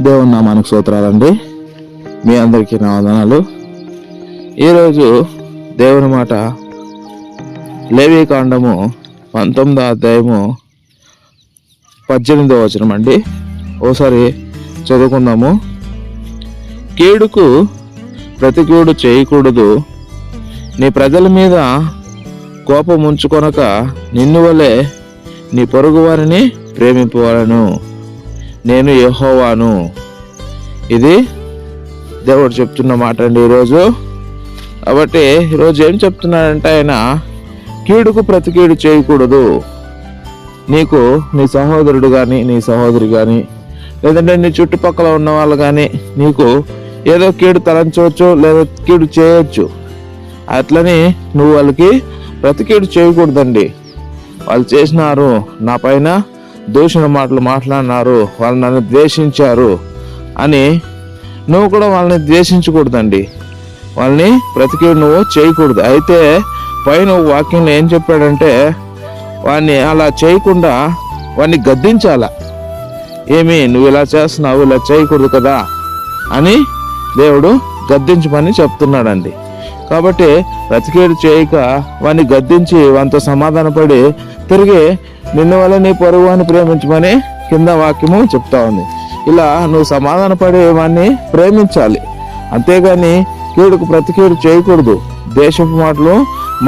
దేవుని నామానికి స్తోత్రాలండి. మీ అందరికీ నా వందనాలు. ఈరోజు దేవుని మాట లేవీకాండము 19వ అధ్యాయము 18వ వచనం అండి. ఓసారి చదువుకుందాము. కీడుకు ప్రతికీడు చేయకూడదు, నీ ప్రజల మీద కోపం ఉంచుకొనక నిన్ను వలె నీ పొరుగు వారిని ప్రేమింపవలను, నేను యెహోవాను. ఇది దేవుడు చెప్తున్న మాట అండి ఈరోజు. కాబట్టి ఈరోజు ఏం చెప్తున్నాడంటే ఆయన కీడుకు ప్రతి కీడు చేయకూడదు. నీకు నీ సహోదరుడు కానీ నీ సహోదరి కానీ లేదంటే నీ చుట్టుపక్కల ఉన్న వాళ్ళు కానీ నీకు ఏదో కీడు తలంచవచ్చు లేదా కీడు చేయొచ్చు. అట్లని నువ్వు వాళ్ళకి ప్రతి కీడు చేయకూడదండి. వాళ్ళు చేసినారు, నా పైన దూషణ మాటలు మాట్లాడినారు, వాళ్ళు నన్ను ద్వేషించారు అని నువ్వు కూడా వాళ్ళని ద్వేషించకూడదండి. వాళ్ళని ప్రతికీడు నువ్వు చేయకూడదు. అయితే పైన వాక్యంలో ఏం చెప్పాడంటే వాడిని అలా చేయకుండా వాడిని గద్దించాల. ఏమి నువ్వు ఇలా చేస్తున్నావు, ఇలా చేయకూడదు కదా అని దేవుడు గద్దించమని చెప్తున్నాడండి. కాబట్టి ప్రతికీడు చేయక వాడిని గద్దించి వానితో సమాధానపడి తిరిగి నిన్ను వల్ల నీ పొరుగు అని ప్రేమించమని కింద వాక్యము చెప్తా ఉంది. ఇలా నువ్వు సమాధానపడి వాడిని ప్రేమించాలి, అంతేగాని కీడుకు ప్రతికీడు చేయకూడదు, దేశపు మాటలు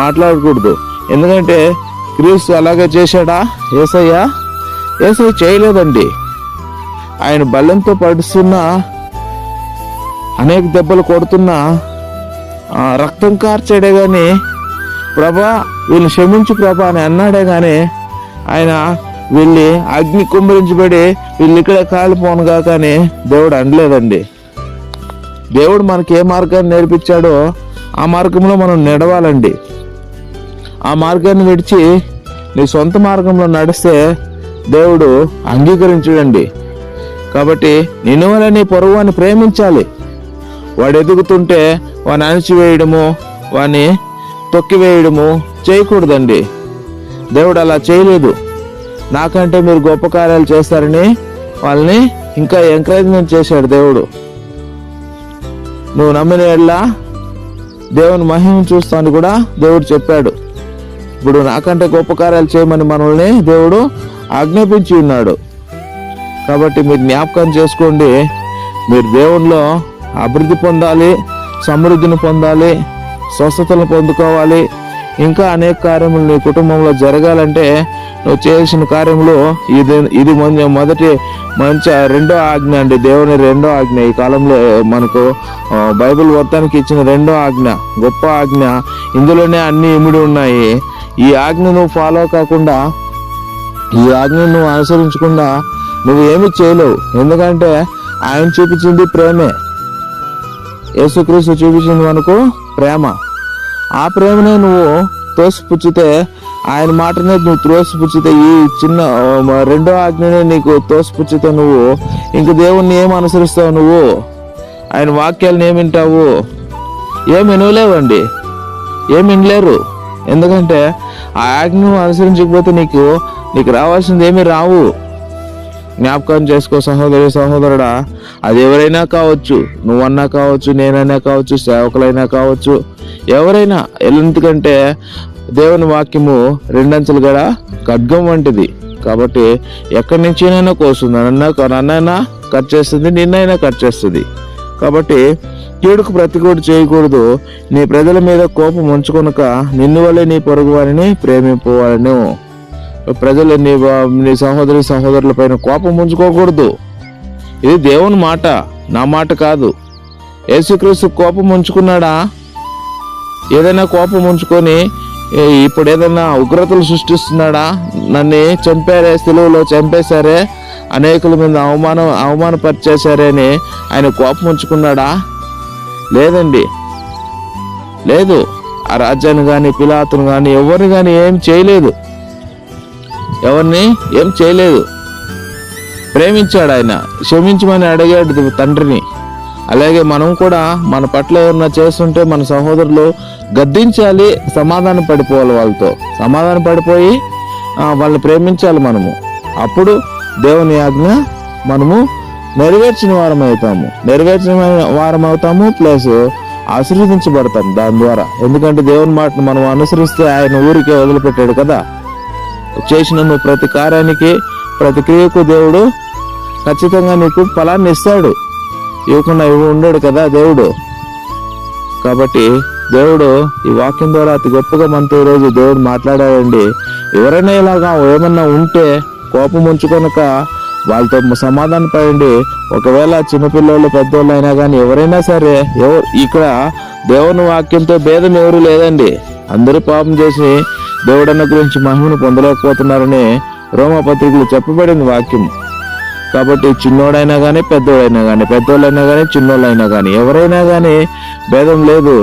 మాట్లాడకూడదు. ఎందుకంటే క్రీస్తు అలాగే చేశాడా? యేసయ్య చేయలేదండి. ఆయన బల్లెంతో పడుతున్నా, అనేక దెబ్బలు కొడుతున్నా రక్తం కార్చాడే కానీ ప్రభా వీళ్ళు క్షమించు ప్రభా అని అన్నాడే కానీ ఆయన వీళ్ళని అగ్ని కుమ్మరించబడి వీళ్ళు ఇక్కడ కాలిపోనుగా కానీ దేవుడు అనలేదండి. దేవుడు మనకి ఏ మార్గాన్ని నేర్పించాడో ఆ మార్గంలో మనం నడవాలండి. ఆ మార్గాన్ని విడిచి నీ సొంత మార్గంలో నడిస్తే దేవుడు అంగీకరించడండి. కాబట్టి నిన్ను వల్ల నీ పొరుగువాన్ని ప్రేమించాలి. వాడు ఎదుగుతుంటే వాడిని అణిచివేయడము, వాడిని తొక్కివేయడము చేయకూడదండి. దేవుడు అలా చేయలేదు. నాకంటే మీరు గొప్ప కార్యాలు చేస్తారని వాళ్ళని ఇంకా ఎంకరేజ్మెంట్ చేశాడు దేవుడు. నువ్వు నమ్మిన ఎడల దేవుని మహిమను చూస్తాను కూడా దేవుడు చెప్పాడు. ఇప్పుడు నాకంటే గొప్ప కార్యాలు చేయమని మనల్ని దేవుడు ఆజ్ఞాపించి ఉన్నాడు. కాబట్టి మీరు జ్ఞాపకం చేసుకోండి, మీరు దేవునిలో అభివృద్ధి పొందాలి, సమృద్ధిని పొందాలి, స్వస్థతలను పొందుకోవాలి. ఇంకా అనేక కార్యములు నీ కుటుంబంలో జరగాలంటే నువ్వు చేయాల్సిన కార్యములు ఇది రెండో ఆజ్ఞ అండి. దేవుని రెండో ఆజ్ఞ. ఈ కాలంలో మనకు బైబిల్ మొత్తానికి ఇచ్చిన రెండో ఆజ్ఞ, గొప్ప ఆజ్ఞ. ఇందులోనే అన్ని ఇమిడి ఉన్నాయి. ఈ ఆజ్ఞ నువ్వు ఫాలో కాకుండా, ఈ ఆజ్ఞను నువ్వు అనుసరించకుండా నువ్వు ఏమి చేయలేవు. ఎందుకంటే ఆయన చూపించింది ప్రేమే. యేసుక్రీస్తు చూపించింది మనకు ప్రేమ. ఆ ప్రేమనే నువ్వు తోసిపుచ్చితే, ఆయన మాటనే నువ్వు త్రోసిపుచ్చితే, ఈ చిన్న రెండో ఆజ్ఞనే నీకు తోసిపుచ్చితే నువ్వు ఇంక దేవుణ్ణి ఏం అనుసరిస్తావు? నువ్వు ఆయన వాక్యాలను ఏమి వింటావు? ఏమి వినలేవండి, ఏమి వినలేరు. ఎందుకంటే ఆ ఆజ్ఞను అనుసరించకపోతే నీకు రావాల్సింది ఏమి రావు. జ్ఞాపకం చేసుకో సహోదరుడా. అది ఎవరైనా కావచ్చు, నువ్వన్నా కావచ్చు, నేనైనా కావచ్చు, సేవకులైనా కావచ్చు, ఎవరైనా. ఎందుకంటే దేవుని వాక్యము రెండంచెలు గల ఖడ్గం వంటిది. కాబట్టి ఎక్కడి నుంచినైనా కోస్తుంది, నన్నైనా కట్ చేస్తుంది, నిన్నైనా కట్ చేస్తుంది. కాబట్టి కీడుకు ప్రతికూడు చేయకూడదు, నీ ప్రజల మీద కోపం ఉంచుకొనక నిన్ను వల్లే నీ పొరుగు వారిని ప్రేమింపవాలను. ప్రజలు నీ సహోదరుల పైన కోపం ఉంచుకోకూడదు. ఇది దేవుని మాట, నా మాట కాదు. యేసుక్రీస్తు కోపం ఉంచుకున్నాడా? ఏదైనా కోపం ఉంచుకొని ఇప్పుడు ఏదైనా ఉగ్రతలు సృష్టిస్తున్నాడా? నన్ను చంపారే, సిలువలో చంపేశారే, అనేకుల మీద అవమానపరిచేశారే అని ఆయన కోపం ఉంచుకున్నాడా? లేదండి, లేదు. ఆ రాజ్యాన్ని కానీ పిలాతును కానీ ఎవరిని కానీ ఏం చేయలేదు, ఎవరిని ఏం చేయలేదు. ప్రేమించాడు ఆయన, క్షమించమని అడిగాడు తండ్రిని. అలాగే మనం కూడా మన పట్ల ఎవరన్నా చేస్తుంటే మన సహోదరులు గద్దించాలి, సమాధాన పడిపోవాలి. వాళ్ళతో సమాధాన పడిపోయి వాళ్ళని ప్రేమించాలి మనము. అప్పుడు దేవుని ఆజ్ఞ మనము నెరవేర్చిన వారం అవుతాము ప్లస్ ఆశీర్వదించబడతాం దాని ద్వారా. ఎందుకంటే దేవుని మాటను మనం అనుసరిస్తే ఆయన ఊరికే వదిలిపెట్టాడు కదా. చేసిన నువ్వు ప్రతి కార్యానికి ప్రతి క్రియకు దేవుడు ఖచ్చితంగా నీకు ఫలాన్ని ఇస్తాడు. ఇవ్వకుండా ఉండడు కదా దేవుడు. కాబట్టి దేవుడు ఈ వాక్యం ద్వారా అతి గొప్పగా మనతో ఈరోజు దేవుడు మాట్లాడాడండి. ఎవరైనా ఇలాగా ఏమన్నా ఉంటే కోపం ఉంచుకొనక వాళ్ళతో సమాధాన పడండి. ఒకవేళ చిన్నపిల్లలు పెద్దోళ్ళు అయినా కానీ ఎవరైనా సరే, ఇక్కడ దేవుని వాక్యంతో భేదం ఎవరు లేదండి. అందరూ పాపం చేసి దేవుడన్న గురించి మహిమను పొందలేకపోతున్నారని రోమపత్రికలు చెప్పబడింది వాక్యం. కాబట్టి చిన్నోడైనా కానీ పెద్దోడైనా కానీ, పెద్దోళ్ళైనా కానీ చిన్నోళ్ళైనా కానీ, ఎవరైనా కానీ భేదం లేదు.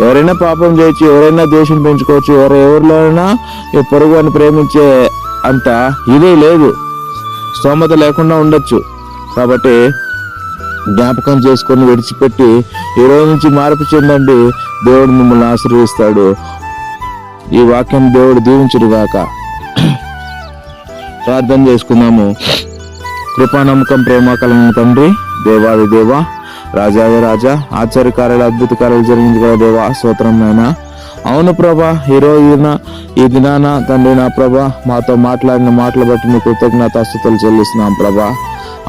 ఎవరైనా పాపం చేయొచ్చు, ఎవరైనా ద్వేషం పెంచుకోవచ్చు, ఎవరిలో అయినా పొరుగు అని ప్రేమించే అంత ఇదే లేదు, స్తోమత లేకుండా ఉండొచ్చు. కాబట్టి జ్ఞాపకం చేసుకొని విడిచిపెట్టి ఈ రోజు నుంచి మార్పు చెందండి. దేవుడు మిమ్మల్ని ఆశీర్వదిస్తాడు. ఈ వాక్యం దేవుడు దీవించుడుగాక. ప్రార్థన చేసుకుందాము. కృపానమ్మకం ప్రేమ కలిగిన తండ్రి, దేవాది దేవ, రాజాది రాజా, ఆశ్చర్యకార్యాలు అద్భుత కార్యాలు జరిగింది కదా దేవా, స్తోత్రం నాయనా. అవును ప్రభా, ఈ దినాన తండ్రి నా ప్రభా మాతో మాట్లాడిన మాటలు బట్టి నీ కృతజ్ఞతాస్తుతులు చెల్లిస్తున్నాం ప్రభా.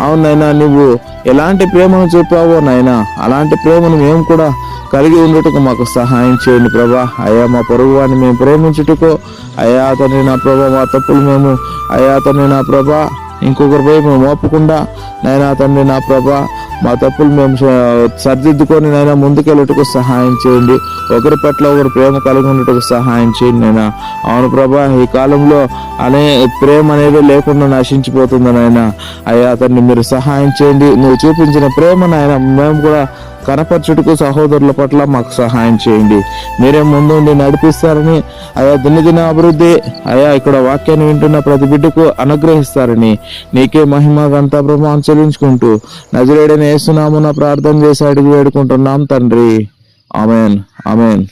అవునైనా నువ్వు ఎలాంటి ప్రేమను చూపావో నాయనా, అలాంటి ప్రేమను మేము కూడా కలిగి ఉండటకు మాకు సహాయం చేయండి ప్రభా. అయ్యా మా పొరుగు వాడిని మేము ప్రేమించుటకు, అయ్యా తండ్రి నా ప్రభా మా తప్పులు మేము, అయ్యా తండ్రి నా ప్రభా ఇంకొకరిపై మేము మోపకుండా, నైనా తండ్రి నా ప్రభా మా తప్పులు మేము సరిదిద్దుకొని నైనా ముందుకెళ్ళటకు సహాయం చేయండి. ఒకరి పట్ల ఒకరు ప్రేమ కలిగి ఉండటకు సహాయం చేయండి నైనా. అవును ప్రభా, ఈ కాలంలో ప్రేమ అనేది లేకుండా నశించిపోతుంది నాయన. అయ్యా అతన్ని మీరు సహాయం చేయండి. నువ్వు చూపించిన ప్రేమ నాయన మేము కూడా కనపరచుటకు సహోదరుల పట్ల మాకు సహాయం చేయండి. మీరే ముందుండి నడిపిస్తారని, అయా దినదిన అభివృద్ధి అయా ఇక్కడ వాక్యాన్ని వింటున్న ప్రతి బిడ్డకు అనుగ్రహిస్తారని నీకే మహిమ ఘనత ప్రభావం చెల్లించుకుంటూ నజరేయుడైన యేసు నామమున ప్రార్థన చేసి అడిగి వేడుకుంటున్నాం తండ్రి. Amen, amen.